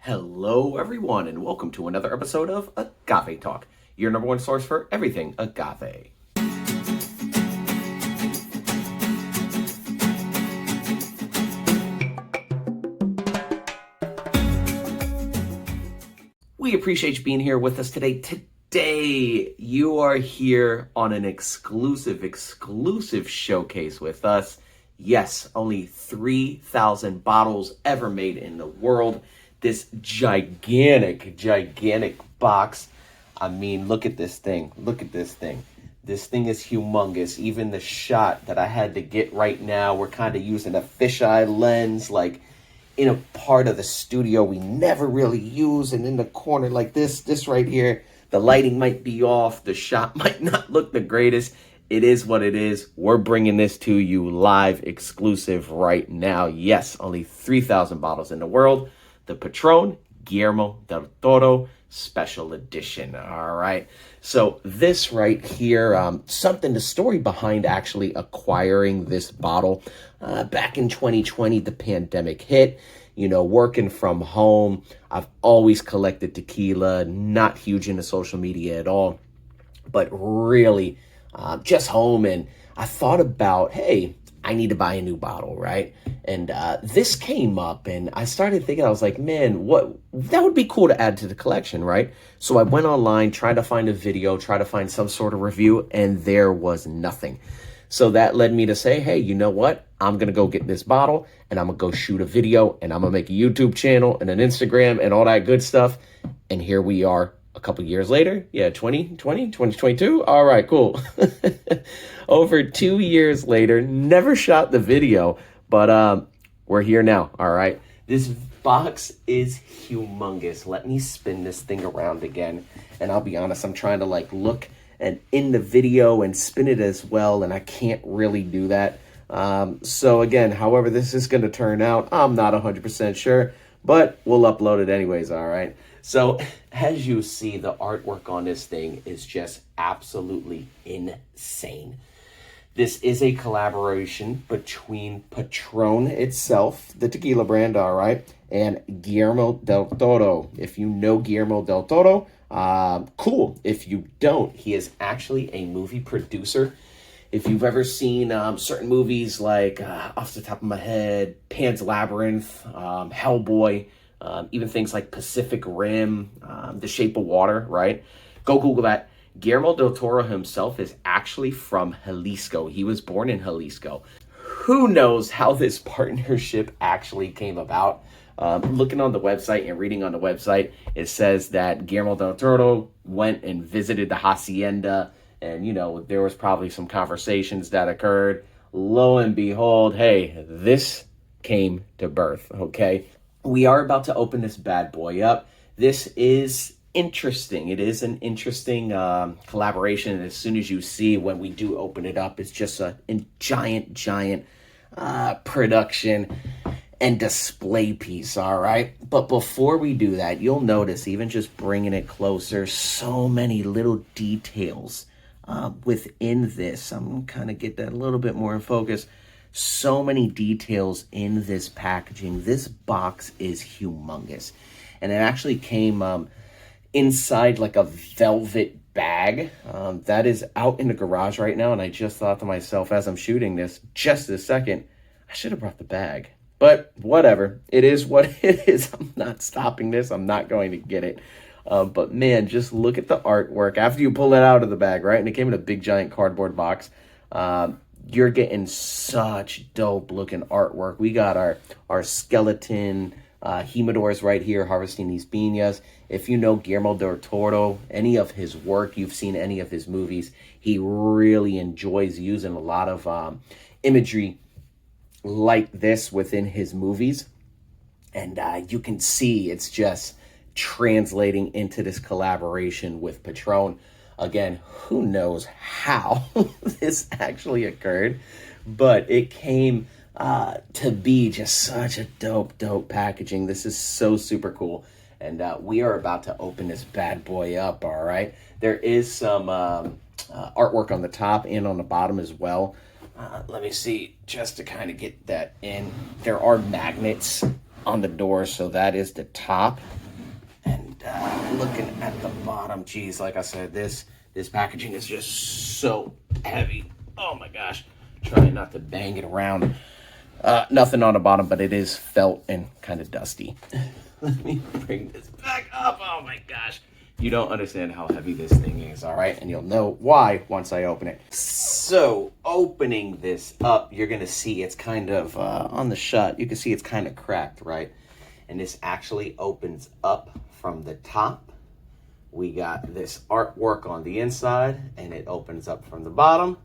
Hello, everyone, and welcome to another episode of Agave Talk, your number one source for everything agave. We appreciate you being here with us today. Today, you are here on an exclusive showcase with us. Yes, only 3,000 bottles ever made in the world. This gigantic box. I mean, look at this thing. Look at this thing. This thing is humongous. Even the shot that I had to get right now, we're kind of using a fisheye lens, like in a part of the studio we never really use, and in the corner like this right here, the lighting might be off, the shot might not look the greatest. It is what it is. We're bringing this to you live, exclusive right now. Yes, only 3,000 bottles in the world. The Patron Guillermo Del Toro Special Edition. All right. So this right here, the story behind actually acquiring this bottle. Back in 2020, the pandemic hit. Working from home. I've always collected tequila, not huge into social media at all, but really just home. And I thought about, hey, I need to buy a new bottle, right? And this came up, and I started thinking, I was like, man, that would be cool to add to the collection, right? So I went online, tried to find a video, tried to find some sort of review, and there was nothing. So that led me to say, hey, you know what? I'm going to go get this bottle, and I'm going to go shoot a video, and I'm going to make a YouTube channel and an Instagram and all that good stuff. And here we are a couple years later. Yeah, 2022. All right, cool. Over 2 years later, never shot the video, but we're here now. All right. This box is humongous. Let me spin this thing around again. And I'll be honest, I'm trying to look and in the video and spin it as well, and I can't really do that. So again, however this is going to turn out, I'm not 100% sure, but we'll upload it anyways. All right. So as you see, the artwork on this thing is just absolutely insane. This is a collaboration between Patron itself, the tequila brand, all right, and Guillermo Del Toro. If you know Guillermo Del Toro, cool. If you don't, he is actually a movie producer. If you've ever seen certain movies like, off the top of my head, Pan's Labyrinth, Hellboy, even things like Pacific Rim, The Shape of Water, right? Go Google that. Guillermo Del Toro himself is actually from Jalisco. He was born in Jalisco. Who knows how this partnership actually came about? Looking on the website and reading on the website, it says that Guillermo Del Toro went and visited the hacienda, and, there was probably some conversations that occurred. Lo and behold, hey, this came to birth, okay? We are about to open this bad boy up. This is interesting. It is an interesting collaboration. And as soon as you see when we do open it up, it's just a giant production and display piece, all right? But before we do that, you'll notice, even just bringing it closer, so many little details within this. I'm going to kind of get that a little bit more in focus. So many details in this packaging. This box is humongous. And it actually came inside like a velvet bag that is out in the garage right now. And I just thought to myself, as I'm shooting this, just a second, I should have brought the bag. But whatever, it is what it is. I'm not stopping this. I'm not going to get it. But man, just look at the artwork after you pull it out of the bag, right? And it came in a big giant cardboard box. You're getting such dope looking artwork. We got our skeleton humidors right here harvesting these piñas. If you know Guillermo del Toro, any of his work, you've seen any of his movies, he really enjoys using a lot of imagery like this within his movies. And you can see it's just translating into this collaboration with Patron. Again, who knows how this actually occurred, but it came to be just such a dope packaging. This is so super cool. And we are about to open this bad boy up, all right? There is some artwork on the top and on the bottom as well. Let me see, just to kind of get that in. There are magnets on the door. So that is the top. And looking at the bottom, geez, like I said, this packaging is just so heavy. Oh my gosh. Trying not to bang it around. Nothing on the bottom, but it is felt and kind of dusty. Let me bring this back up. Oh my gosh. You don't understand how heavy this thing is, all right? And you'll know why once I open it. So, opening this up, you're going to see it's kind of, on the shot, you can see it's kind of cracked, right? And this actually opens up from the top. We got this artwork on the inside, and it opens up from the bottom.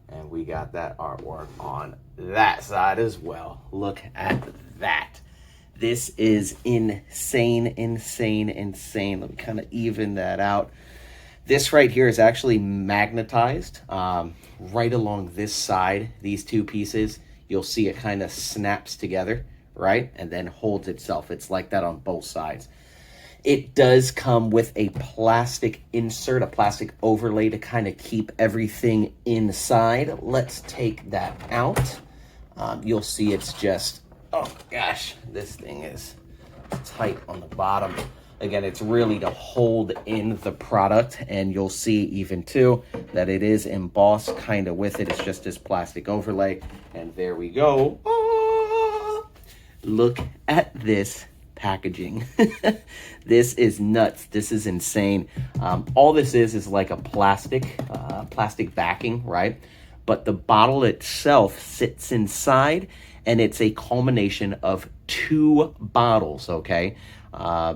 And we got that artwork on that side as well. Look at that. This is insane, insane, insane. Let me kind of even that out. This right here is actually magnetized right along this side. These two pieces, you'll see it kind of snaps together, right? And then holds itself. It's like that on both sides. It does come with a plastic insert, a plastic overlay to kind of keep everything inside. Let's take that out. You'll see it's just, oh gosh, this thing is tight on the bottom. Again, it's really to hold in the product, and you'll see even too that it is embossed kind of with it. It's just this plastic overlay, and there we go. Ah! Look at this packaging. This is nuts. This is insane. All this is like a plastic backing, right? But the bottle itself sits inside, and it's a culmination of 2 bottles, okay?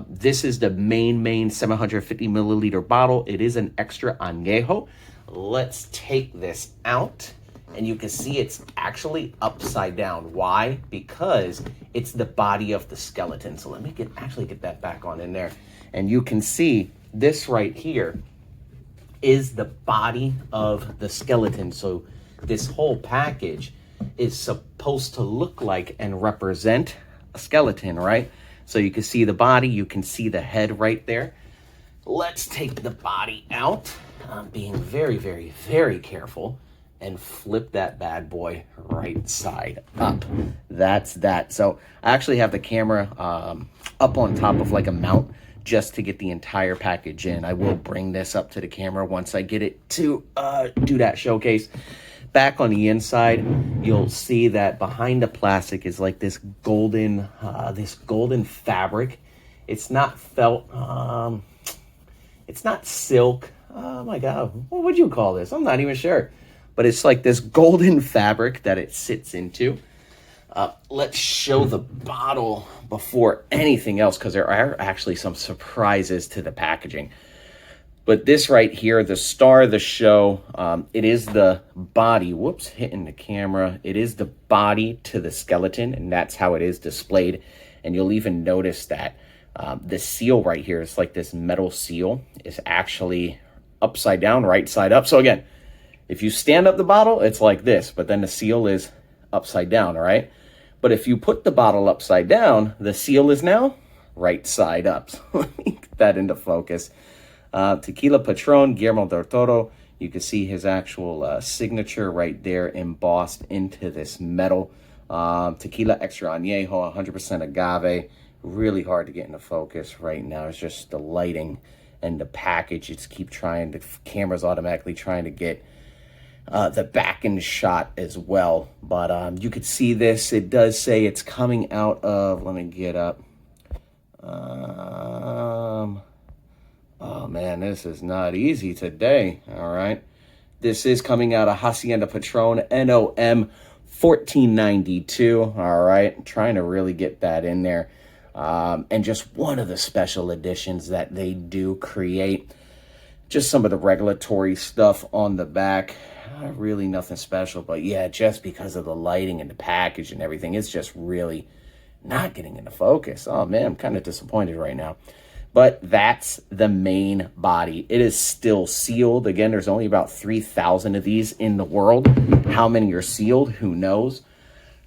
This is the main 750 milliliter bottle. It is an Extra Añejo. Let's take this out. And you can see it's actually upside down. Why? Because it's the body of the skeleton. So let me actually get that back on in there. And you can see this right here is the body of the skeleton. So this whole package is supposed to look like and represent a skeleton, right? So you can see the body, you can see the head right there. Let's take the body out. I'm being very, very, very careful. And flip that bad boy right side up. That's that. So I actually have the camera up on top of like a mount just to get the entire package in. I will bring this up to the camera once I get it to do that showcase. Back on the inside, you'll see that behind the plastic is like this golden fabric. It's not felt. It's not silk. Oh my God, what would you call this? I'm not even sure. But it's like this golden fabric that it sits into. Let's show the bottle before anything else, because there are actually some surprises to the packaging. But this right here, the star of the show, it is the body. Whoops, hitting the camera. It is the body to the skeleton, and that's how it is displayed. And you'll even notice that the seal right here, it's like this metal seal, is actually upside down, right side up. So again, if you stand up the bottle, it's like this, but then the seal is upside down, all right? But if you put the bottle upside down, the seal is now right side up. So let me get that into focus. Tequila Patron, Guillermo Del Toro. You can see his actual signature right there embossed into this metal. Tequila Extra Añejo, 100% agave. Really hard to get into focus right now. It's just the lighting and the package. It's the camera's automatically trying to get the back end shot as well. But you could see this. It does say it's coming out of, let me get up. Oh man, this is not easy today. All right. This is coming out of Hacienda Patron, NOM 1492. All right. I'm trying to really get that in there. And just one of the special editions that they do create. Just some of the regulatory stuff on the back. Really nothing special, but yeah, just because of the lighting and the package and everything, it's just really not getting into focus. Oh man, I'm kind of disappointed right now. But that's the main body. It is still sealed. Again, there's only about 3,000 of these in the world. How many are sealed? Who knows?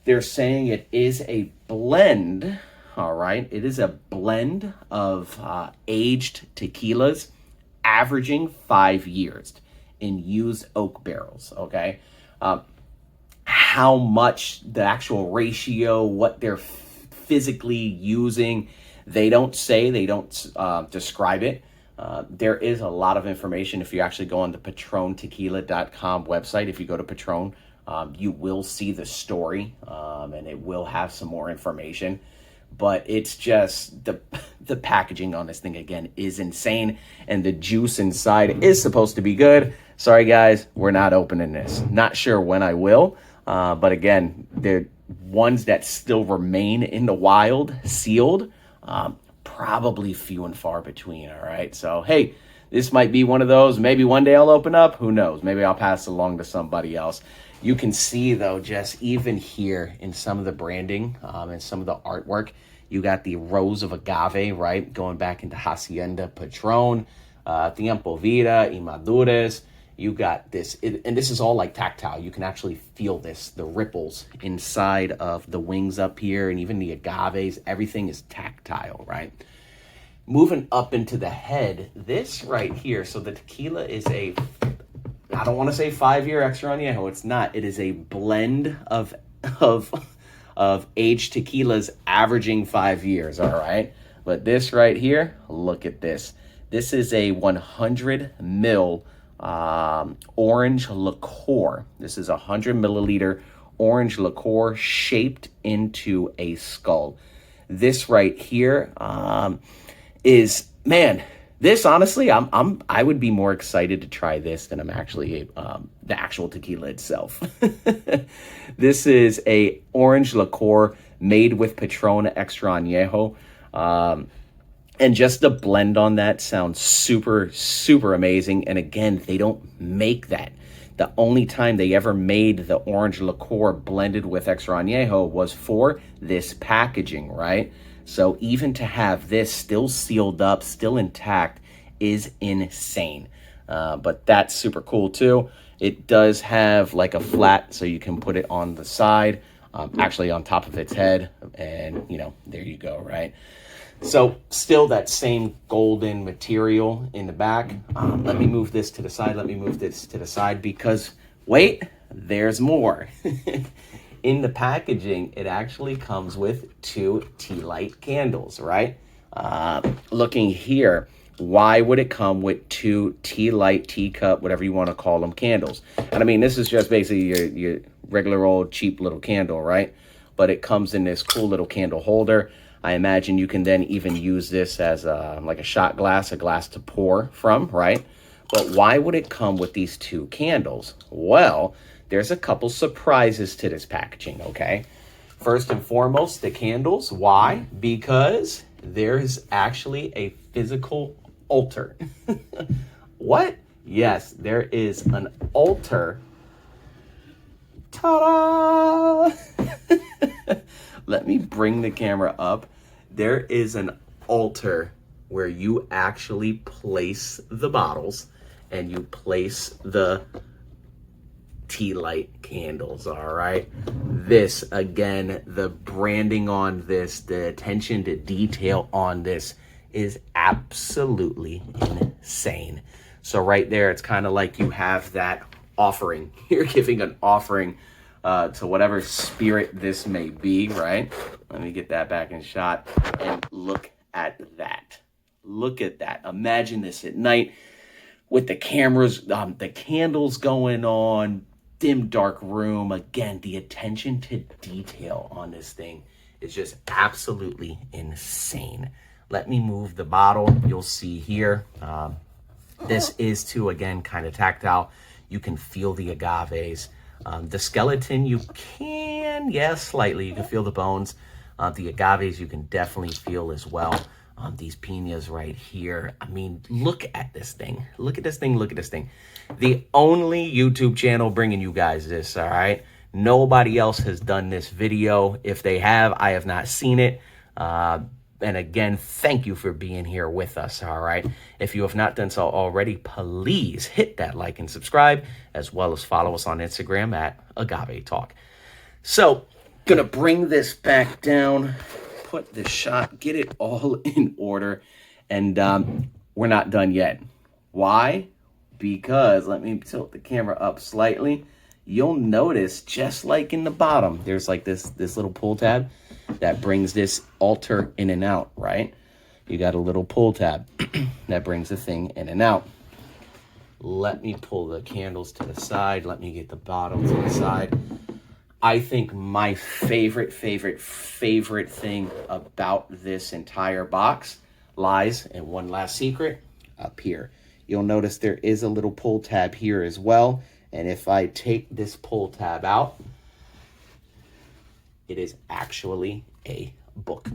They're saying it is a blend, all right? It is a blend of aged tequilas, averaging 5 years in used oak barrels, okay? How much the actual ratio, what they're physically using. They don't say, they don't describe it. There is a lot of information. If you actually go on the patrontequila.com website, if you go to Patron, you will see the story, and it will have some more information. But it's just the packaging on this thing, again, is insane. And the juice inside is supposed to be good. Sorry, guys, we're not opening this. Not sure when I will. But again, they're ones that still remain in the wild, sealed. Probably few and far between, all right? So, hey, this might be one of those. Maybe one day I'll open up. Who knows? Maybe I'll pass it along to somebody else. You can see, though, just even here in some of the branding and some of the artwork, you got the Rose of Agave, right? Going back into Hacienda Patron, Tiempo Vida, Inmadures. You got this, and this is all like tactile. You can actually feel this, the ripples inside of the wings up here, and even the agaves. Everything is tactile, right? Moving up into the head, this right here, so the tequila is a, I don't want to say 5-year Extra Añejo. It's not. It is a blend of aged tequilas averaging 5 years, all right? But this right here, look at this. This is a 100 mil orange liqueur. This is 100 milliliter orange liqueur shaped into a skull. This right here is, man, this honestly, I would be more excited to try this than I'm actually the actual tequila itself. This is a orange liqueur made with Patron Extra Añejo. And just the blend on that sounds super, super amazing. And again, they don't make that. The only time they ever made the orange liqueur blended with Extra Añejo was for this packaging, right? So even to have this still sealed up, still intact, is insane. But that's super cool too. It does have like a flat, so you can put it on the side, actually on top of its head. And, you know, there you go, right? So still that same golden material in the back. Let me move this to the side. Because, wait, there's more. In the packaging, it actually comes with 2 tea light candles, right? Looking here, why would it come with 2 tea light, teacup, whatever you want to call them, candles? And I mean, this is just basically your regular old cheap little candle, right? But it comes in this cool little candle holder. I imagine you can then even use this as like a shot glass, a glass to pour from, right? But why would it come with these 2 candles? Well, there's a couple surprises to this packaging, okay? First and foremost, the candles. Why? Because there's actually a physical altar. What? Yes, there is an altar. Ta-da! Let me bring the camera up. There is an altar where you actually place the bottles and you place the tea light candles, all right? This, again, the branding on this, the attention to detail on this is absolutely insane. So right there, it's kind of like you have that offering. You're giving an offering to whatever spirit this may be, right? Let me get that back in shot. And look at that. Look at that. Imagine this at night with the cameras, the candles going on, dim, dark room. Again, the attention to detail on this thing is just absolutely insane. Let me move the bottle. You'll see here. This is too, again, kind of tactile. You can feel the agaves. The skeleton, you can, yes, slightly. You can feel the bones. The agaves, you can definitely feel as well. These pinas right here. I mean, look at this thing. Look at this thing. Look at this thing. The only YouTube channel bringing you guys this, all right? Nobody else has done this video. If they have, I have not seen it. And again, thank you for being here with us, all right? If you have not done so already, please hit that like and subscribe, as well as follow us on Instagram at Agave Talk. So, gonna bring this back down, put the shot, get it all in order, and we're not done yet. Why? Because, let me tilt the camera up slightly. You'll notice, just like in the bottom, there's like this little pull tab. that brings this altar in and out, right? You got a little pull tab that brings the thing in and out. Let me pull the candles to the side. Let me get the bottle to the side. I think my favorite thing about this entire box lies in one last secret up here. You'll notice there is a little pull tab here as well. And if I take this pull tab out, it is actually a book.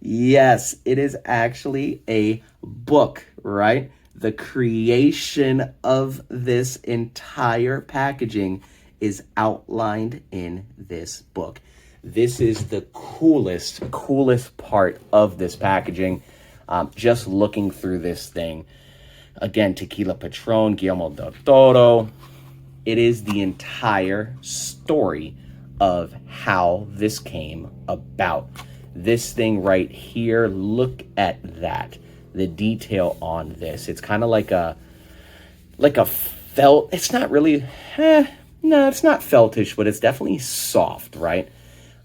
Yes, it is actually a book, right? The creation of this entire packaging is outlined in this book. This is the coolest part of this packaging. Just looking through this thing. Again, Tequila Patron, Guillermo Del Toro. It is the entire story of how this came about. This thing right here, look at that. The detail on this. It's kind of like a felt. It's not really, no, it's not feltish, but it's definitely soft, right?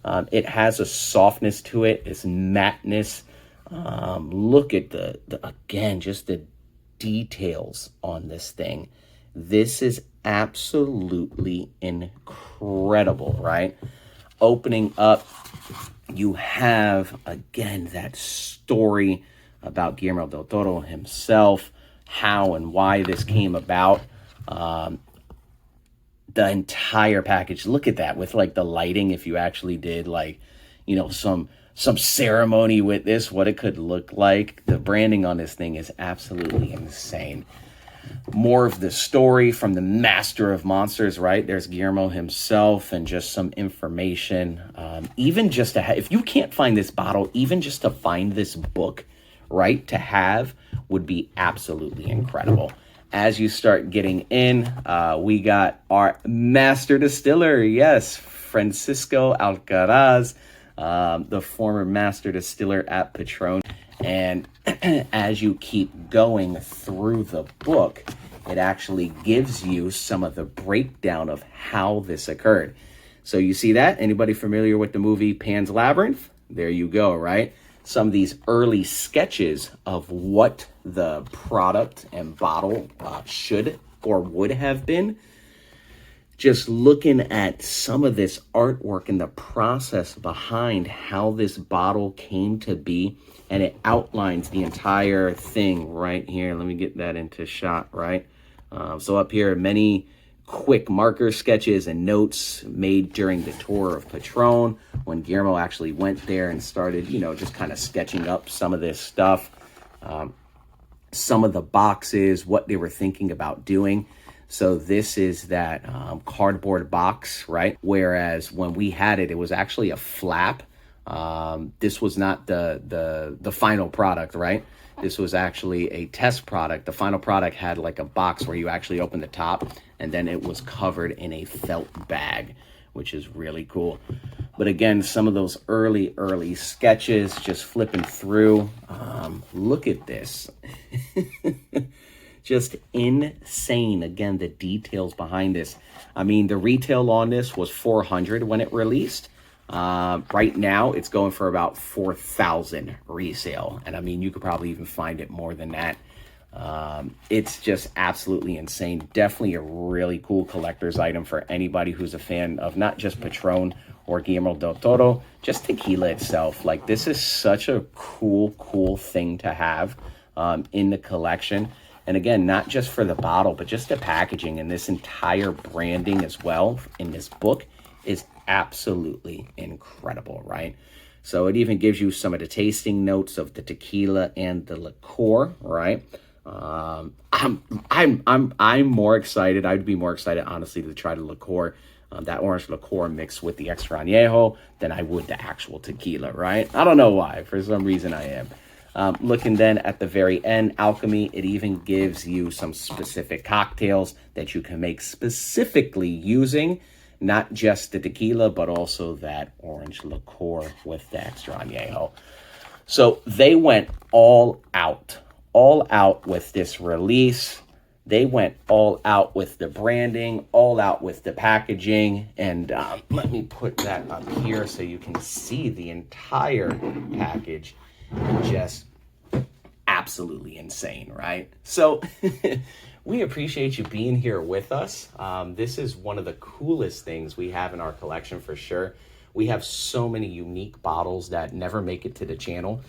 It has a softness to it. It's mateness. Look at again, just the details on this thing. This is absolutely incredible, right? Opening up, you have, again, that story about Guillermo Del Toro himself, how and why this came about. The entire package, look at that with like the lighting. If you actually did like, you know, some ceremony with this, what it could look like. The branding on this thing is absolutely insane. More of the story from the master of monsters, right? There's Guillermo himself and just some information. Even just to if you can't find this bottle, even just to find this book, right, to have would be absolutely incredible. As you start getting in, we got our master distiller. Yes, Francisco Alcaraz, the former master distiller at Patron. And as you keep going through the book, it actually gives you some of the breakdown of how this occurred. So you see that? Anybody familiar with the movie Pan's Labyrinth? There you go, right? Some of these early sketches of what the product and bottle should or would have been. Just looking at some of this artwork and the process behind how this bottle came to be, and it outlines the entire thing right here. Let me get that into shot, right? So up here, many quick marker sketches and notes made during the tour of Patron when Guillermo actually went there and started, you know, just kind of sketching up some of this stuff. Some of the boxes, what they were thinking about doing. So this is that cardboard box, right? Whereas when we had it, it was actually a flap. This was not the final product, right? This was actually a test product. The final product had like a box where you actually open the top and then it was covered in a felt bag, which is really cool. But again, some of those early sketches, just flipping through. Look at this. Just insane. Again, the details behind this. I mean, the retail on this was $400 when it released. Right now, it's going for about $4,000 resale. And I mean, you could probably even find it more than that. It's just absolutely insane. Definitely a really cool collector's item for anybody who's a fan of not just Patron or Guillermo Del Toro, just tequila itself. Like, this is such a cool thing to have in the collection. And again, not just for the bottle, but just the packaging and this entire branding as well in this book is absolutely incredible, right? So it even gives you some of the tasting notes of the tequila and the liqueur, right? I'm more excited. I'd be more excited, honestly, to try the liqueur, that orange liqueur mixed with the Extra Añejo than I would the actual tequila, right? I don't know why. For some reason I am. Looking then at the very end, alchemy, it even gives you some specific cocktails that you can make specifically using not just the tequila, but also that orange liqueur with the Extra Añejo. So they went all out with this release. They went all out with the branding, all out with the packaging. And let me put that up here so you can see the entire package. Just absolutely insane, right? So we appreciate you being here with us. This is one of the coolest things we have in our collection for sure. We have so many unique bottles that never make it to the channel.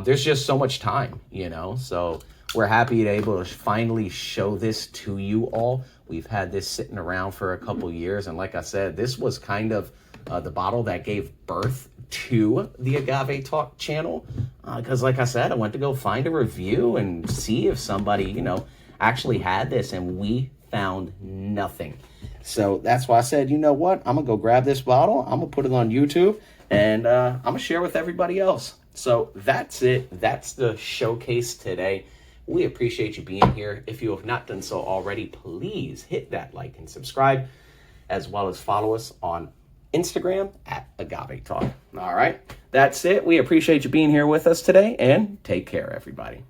There's just so much time, you know, so we're happy to be able to finally show this to you all. We've had this sitting around for a couple years, and like I said, this was kind of the bottle that gave birth to the Agave Talk channel, because like I said, I went to go find a review and see if somebody, you know, actually had this, and we found nothing. So that's why I said, you know what, I'm gonna go grab this bottle, I'm gonna put it on YouTube, and I'm gonna share with everybody else. So that's it. That's the showcase today. We appreciate you being here. If you have not done so already, please hit that like and subscribe, as well as follow us on Instagram at Agave Talk. All right, that's it. We appreciate you being here with us today, and take care, everybody.